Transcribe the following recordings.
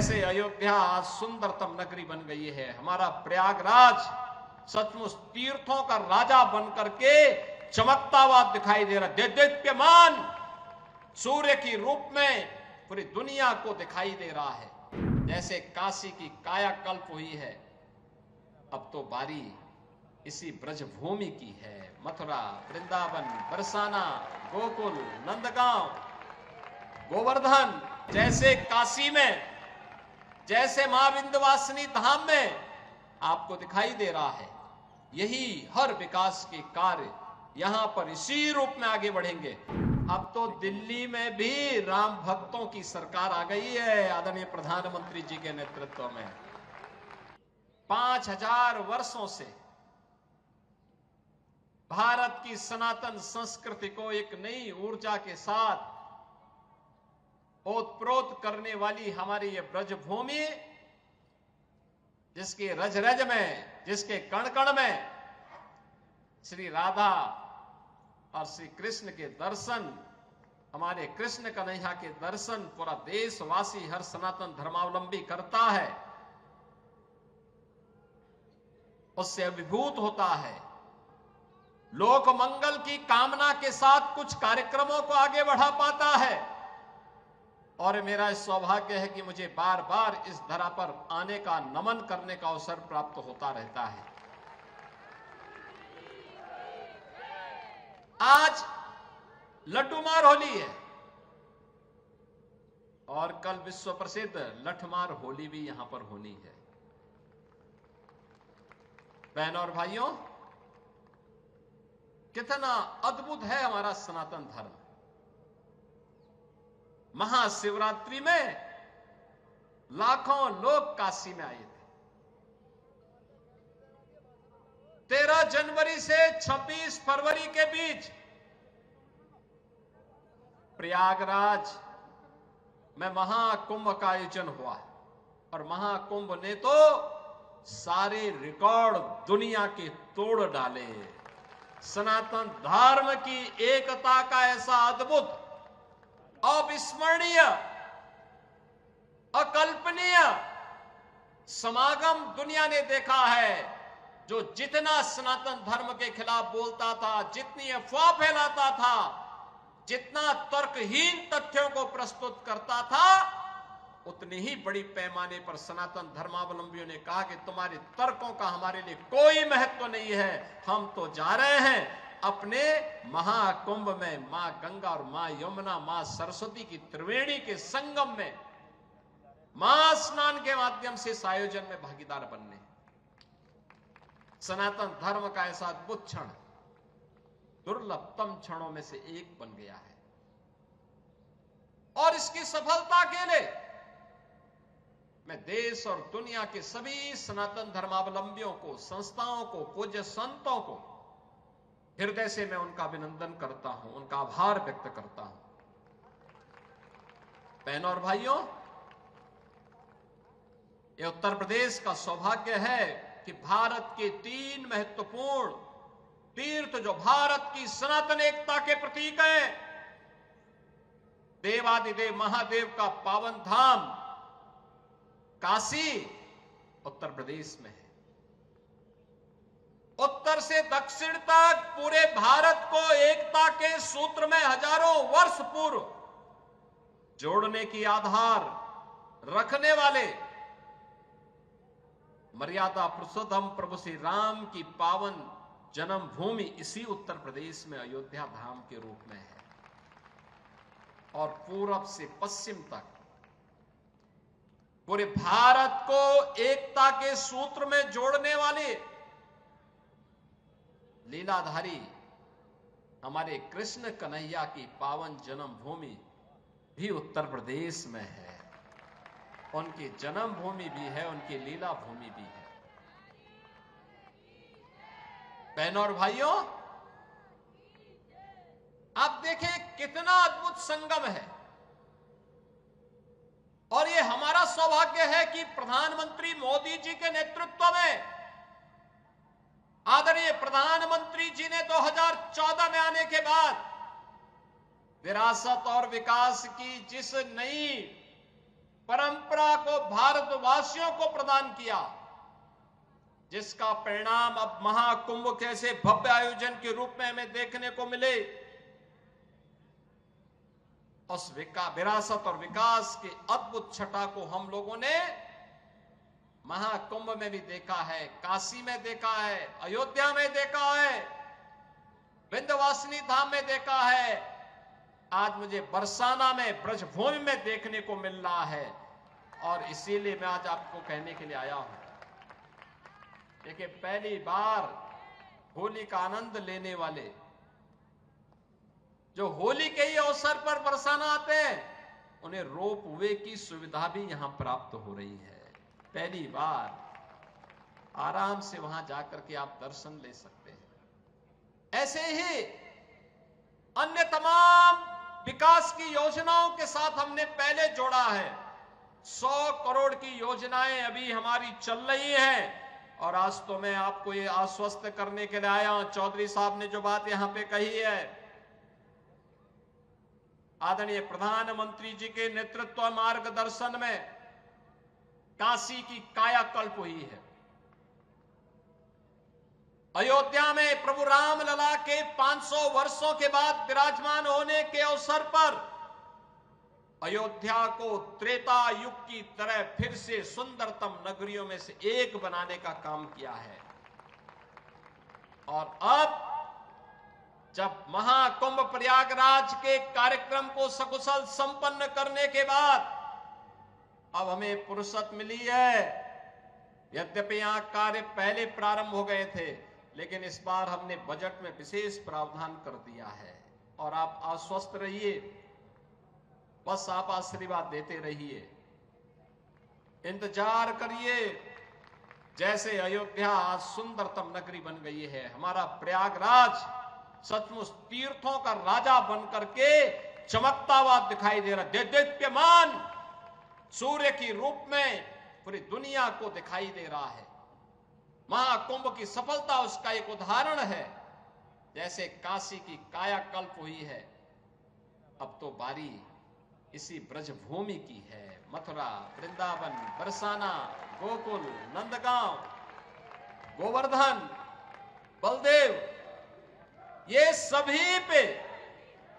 जैसे अयोध्या आज सुंदरतम नगरी बन गई है, हमारा प्रयागराज सचमुच तीर्थों का राजा बन करके चमकता हुआ दिखाई दे रहा, देदीप्यमान सूर्य की रूप में पूरी दुनिया को दिखाई दे रहा है। जैसे काशी की कायाकल्प हुई है, अब तो बारी इसी ब्रजभूमि की है। मथुरा, वृंदावन, बरसाना, गोकुल, नंदगांव, गोवर्धन, जैसे काशी में, जैसे मां विंध्यवासिनी धाम में आपको दिखाई दे रहा है, यही हर विकास के कार्य यहां पर इसी रूप में आगे बढ़ेंगे। अब तो दिल्ली में भी राम भक्तों की सरकार आ गई है आदरणीय प्रधानमंत्री जी के नेतृत्व में। 5000 वर्षों से भारत की सनातन संस्कृति को एक नई ऊर्जा के साथ ओतप्रोत करने वाली हमारी ये ब्रजभूमि, जिसके रज रज में, जिसके कण कण में श्री राधा और श्री कृष्ण के दर्शन, हमारे कृष्ण कन्हैया के दर्शन पूरा देशवासी, हर सनातन धर्मावलंबी करता है, उससे अभिभूत होता है। लोक मंगल की कामना के साथ कुछ कार्यक्रमों को आगे बढ़ा पाता है। और मेरा सौभाग्य है कि मुझे बार बार इस धरा पर आने का, नमन करने का अवसर प्राप्त होता रहता है। आज लड्डूमार होली है और कल विश्व प्रसिद्ध लठमार होली भी यहां पर होनी है। बहनों और भाइयों, कितना अद्भुत है हमारा सनातन धर्म। महाशिवरात्रि में लाखों लोग काशी में आए थे। 13 जनवरी से 26 फरवरी के बीच प्रयागराज में महाकुंभ का आयोजन हुआ और महाकुंभ ने तो सारे रिकॉर्ड दुनिया के तोड़ डाले। सनातन धर्म की एकता का ऐसा अद्भुत, अविस्मरणीय, अकल्पनीय समागम दुनिया ने देखा है। जो जितना सनातन धर्म के खिलाफ बोलता था, जितनी अफवाह फैलाता था, जितना तर्कहीन तथ्यों को प्रस्तुत करता था, उतनी ही बड़ी पैमाने पर सनातन धर्मावलंबियों ने कहा कि तुम्हारे तर्कों का हमारे लिए कोई महत्व नहीं है, हम तो जा रहे हैं अपने महाकुंभ में मां गंगा और मां यमुना, मां सरस्वती की त्रिवेणी के संगम में महास्नान के माध्यम से इस आयोजन में भागीदार बनने। सनातन धर्म का ऐसा अद्भुत क्षण दुर्लभतम क्षणों में से एक बन गया है और इसकी सफलता के लिए मैं देश और दुनिया के सभी सनातन धर्मावलंबियों को, संस्थाओं को, पूज्य संतों को हृदय से मैं उनका अभिनंदन करता हूं, उनका आभार व्यक्त करता हूं। बहनों और भाइयों, यह उत्तर प्रदेश का सौभाग्य है कि भारत के 3 महत्वपूर्ण तीर्थ जो भारत की सनातन एकता के प्रतीक हैं, देवादिदेव महादेव का पावन धाम काशी उत्तर प्रदेश में है। उत्तर से दक्षिण तक पूरे भारत को एकता के सूत्र में हजारों वर्ष पूर्व जोड़ने की आधार रखने वाले मर्यादा पुरुषोत्तम प्रभु श्री राम की पावन जन्मभूमि इसी उत्तर प्रदेश में अयोध्या धाम के रूप में है। और पूरब से पश्चिम तक पूरे भारत को एकता के सूत्र में जोड़ने वाले लीलाधारी हमारे कृष्ण कन्हैया की पावन जन्मभूमि भी उत्तर प्रदेश में है। उनकी जन्मभूमि भी है, उनकी लीला भूमि भी है। बहनों और भाइयों, आप देखें कितना अद्भुत संगम है और ये हमारा सौभाग्य है कि प्रधानमंत्री मोदी जी के नेतृत्व में आदरणीय प्रधानमंत्री जी ने 2014 में आने के बाद विरासत और विकास की जिस नई परंपरा को भारतवासियों को प्रदान किया, जिसका परिणाम अब महाकुंभ कैसे भव्य आयोजन के रूप में हमें देखने को मिले। उस विरासत और विकास की अद्भुत छटा को हम लोगों ने महाकुंभ में भी देखा है, काशी में देखा है, अयोध्या में देखा है, विंध्यवासिनी धाम में देखा है, आज मुझे बरसाना में ब्रजभूमि में देखने को मिल रहा है। और इसीलिए मैं आज आपको कहने के लिए आया हूं। देखिए, पहली बार होली का आनंद लेने वाले जो होली के ही अवसर पर बरसाना आते हैं, उन्हें रोप वे की सुविधा भी यहां प्राप्त हो रही है। पहली बार आराम से वहां जाकर के आप दर्शन ले सकते हैं। ऐसे ही अन्य तमाम विकास की योजनाओं के साथ हमने पहले जोड़ा है। 100 करोड़ की योजनाएं अभी हमारी चल रही हैं। और आज तो मैं आपको ये आश्वस्त करने के लिए आया हूं, चौधरी साहब ने जो बात यहां पे कही है, आदरणीय प्रधानमंत्री जी के नेतृत्व मार्गदर्शन में काशी की कायाकल्प हुई है। अयोध्या में प्रभु रामलला के 500 वर्षों के बाद विराजमान होने के अवसर पर अयोध्या को त्रेता युग की तरह फिर से सुंदरतम नगरियों में से एक बनाने का काम किया है। और अब जब महाकुंभ प्रयागराज के कार्यक्रम को सकुशल संपन्न करने के बाद अब हमें फुर्सत मिली है। यद्यपि यहां कार्य पहले प्रारंभ हो गए थे, लेकिन इस बार हमने बजट में विशेष प्रावधान कर दिया है। और आप आश्वस्त रहिए, बस आप आशीर्वाद देते रहिए, इंतजार करिए। जैसे अयोध्या आज सुंदरतम नगरी बन गई है, हमारा प्रयागराज सचमुच तीर्थों का राजा बनकर के चमकता हुआ दिखाई दे रहा, देदीप्यमान सूर्य की रूप में पूरी दुनिया को दिखाई दे रहा है। महाकुंभ की सफलता उसका एक उदाहरण है। जैसे काशी की कायाकल्प हुई है, अब तो बारी इसी ब्रजभूमि की है। मथुरा, वृंदावन, बरसाना, गोकुल, नंदगांव, गोवर्धन, बलदेव, ये सभी पे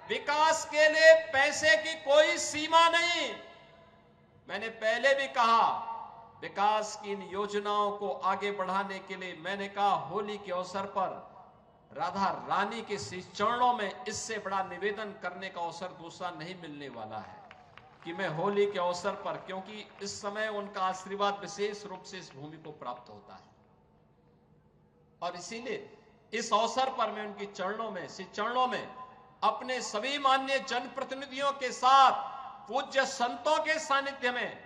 विकास के लिए पैसे की कोई सीमा नहीं। मैंने पहले भी कहा, विकास की इन योजनाओं को आगे बढ़ाने के लिए मैंने कहा, होली के अवसर पर राधा रानी के चरणों में इससे बड़ा निवेदन करने का अवसर दूसरा नहीं मिलने वाला है कि मैं होली के अवसर पर, क्योंकि इस समय उनका आशीर्वाद विशेष रूप से इस भूमि को प्राप्त होता है। और इसीलिए इस अवसर पर मैं उनकी चरणों में अपने सभी माननीय जनप्रतिनिधियों के साथ पूज्य संतों के सानिध्य में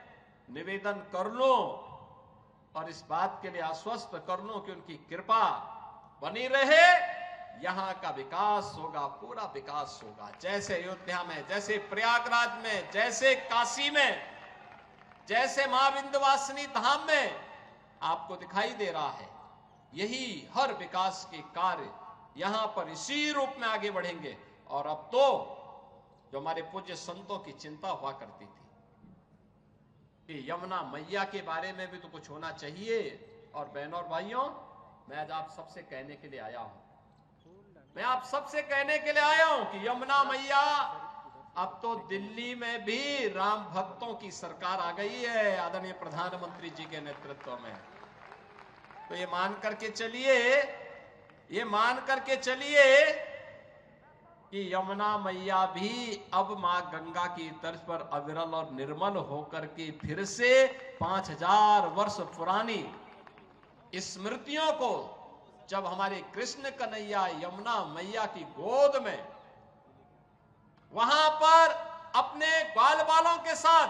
निवेदन कर लूं और इस बात के लिए आश्वस्त कर लूं कि उनकी कृपा बनी रहे। यहां का विकास होगा, पूरा विकास होगा। जैसे अयोध्या में, जैसे प्रयागराज में, जैसे काशी में, जैसे मां विंध्यवासिनी धाम में आपको दिखाई दे रहा है, यही हर विकास के कार्य यहां पर इसी रूप में आगे बढ़ेंगे। और अब तो जो हमारे पूज्य संतों की चिंता हुआ करती थी कि यमुना मैया के बारे में भी तो कुछ होना चाहिए। और बहनों और भाइयों, मैं आज आप सबसे कहने के लिए आया हूं, कि यमुना मैया, अब तो दिल्ली में भी राम भक्तों की सरकार आ गई है आदरणीय प्रधानमंत्री जी के नेतृत्व में। तो ये मान करके चलिए कि यमुना मैया भी अब मां गंगा की तर्ज पर अविरल और निर्मल होकर के फिर से 5000 वर्ष पुरानी स्मृतियों को, जब हमारे कृष्ण कन्हैया यमुना मैया की गोद में वहां पर अपने ग्वाल बालों के साथ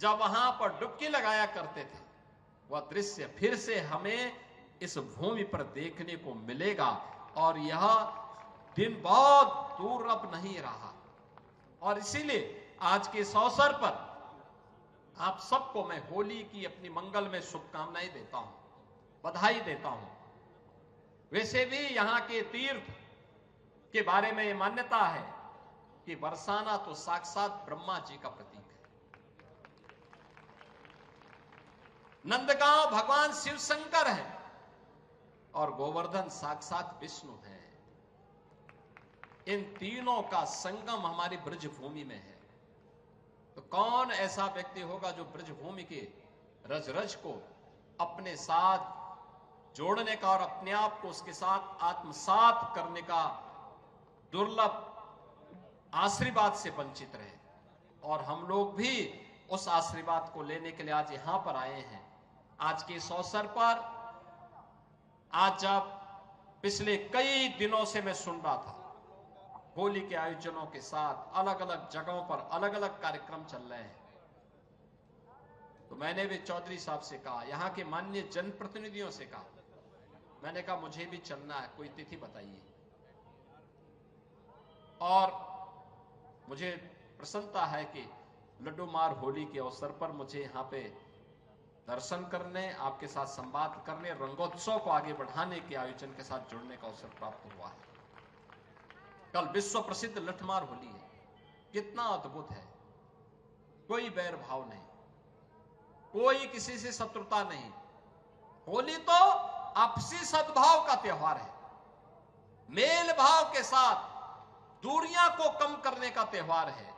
जब वहां पर डुबकी लगाया करते थे, वह दृश्य फिर से हमें इस भूमि पर देखने को मिलेगा। और यह दिन बहुत दूर अब नहीं रहा। और इसीलिए आज के इस अवसर पर आप सबको मैं होली की अपनी मंगल में शुभकामनाएं देता हूं, बधाई देता हूं। वैसे भी यहां के तीर्थ के बारे में यह मान्यता है कि बरसाना तो साक्षात ब्रह्मा जी का प्रतीक है। नंदगांव भगवान शिव शंकर हैं और गोवर्धन साक्षात विष्णु हैं। इन तीनों का संगम हमारी ब्रज भूमि में है। तो कौन ऐसा व्यक्ति होगा जो ब्रज भूमि के रज रज को अपने साथ जोड़ने का और अपने आप को उसके साथ आत्मसात करने का दुर्लभ आशीर्वाद से वंचित रहे। और हम लोग भी उस आशीर्वाद को लेने के लिए आज यहां पर आए हैं। आज के इस अवसर पर, आज जब पिछले कई दिनों से मैं सुन रहा था होली के आयोजनों के साथ अलग अलग जगहों पर अलग अलग कार्यक्रम चल रहे हैं, तो मैंने भी चौधरी साहब से कहा, यहां के माननीय जनप्रतिनिधियों से कहा, मैंने कहा मुझे भी चलना है, कोई तिथि बताइए। और मुझे प्रसन्नता है कि लड्डू मार होली के अवसर पर मुझे यहां पे दर्शन करने, आपके साथ संवाद करने, रंगोत्सव को आगे बढ़ाने के आयोजन के साथ जुड़ने का अवसर प्राप्त हुआ है। कल विश्व प्रसिद्ध लठमार होली है, कितना अद्भुत है। कोई बैर भाव नहीं, कोई किसी से शत्रुता नहीं। होली तो आपसी सद्भाव का त्योहार है, मेल भाव के साथ दूरियां को कम करने का त्योहार है,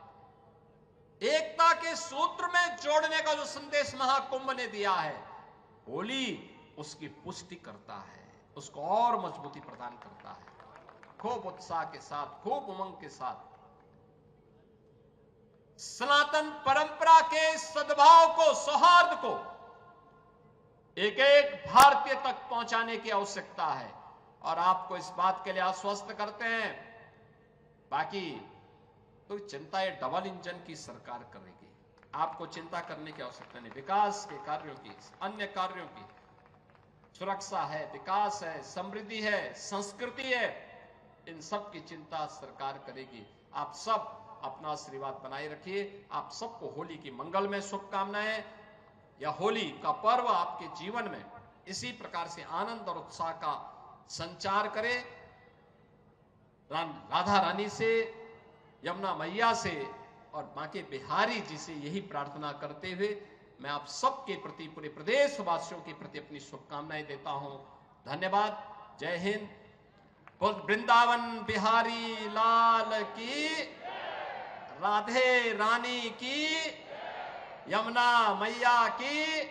एकता के सूत्र में जोड़ने का जो संदेश महाकुंभ ने दिया है, होली उसकी पुष्टि करता है, उसको और मजबूती प्रदान करता है। खूब उत्साह के साथ, खूब उमंग के साथ सनातन परंपरा के सद्भाव को, सौहार्द को एक एक भारतीय तक पहुंचाने की आवश्यकता है। और आपको इस बात के लिए आश्वस्त करते हैं, बाकी तो चिंता ये डबल इंजन की सरकार करेगी, आपको चिंता करने की आवश्यकता नहीं। विकास के कार्यों की, अन्य कार्यों की, सुरक्षा है, विकास है, समृद्धि है, संस्कृति है, इन सब की चिंता सरकार करेगी। आप सब अपना आशीर्वाद बनाए रखिए। आप सबको होली की मंगलमय शुभकामनाएं। यह होली का पर्व आपके जीवन में इसी प्रकार से आनंद और उत्साह का संचार करे। राधा रानी से, यमुना मैया से और मां के बिहारी जी से यही प्रार्थना करते हुए मैं आप सबके प्रति, पूरे प्रदेश वासियों के प्रति अपनी शुभकामनाएं देता हूं। धन्यवाद। जय हिंद। वृंदावन बिहारी लाल की, राधे रानी की, यमुना मैया की।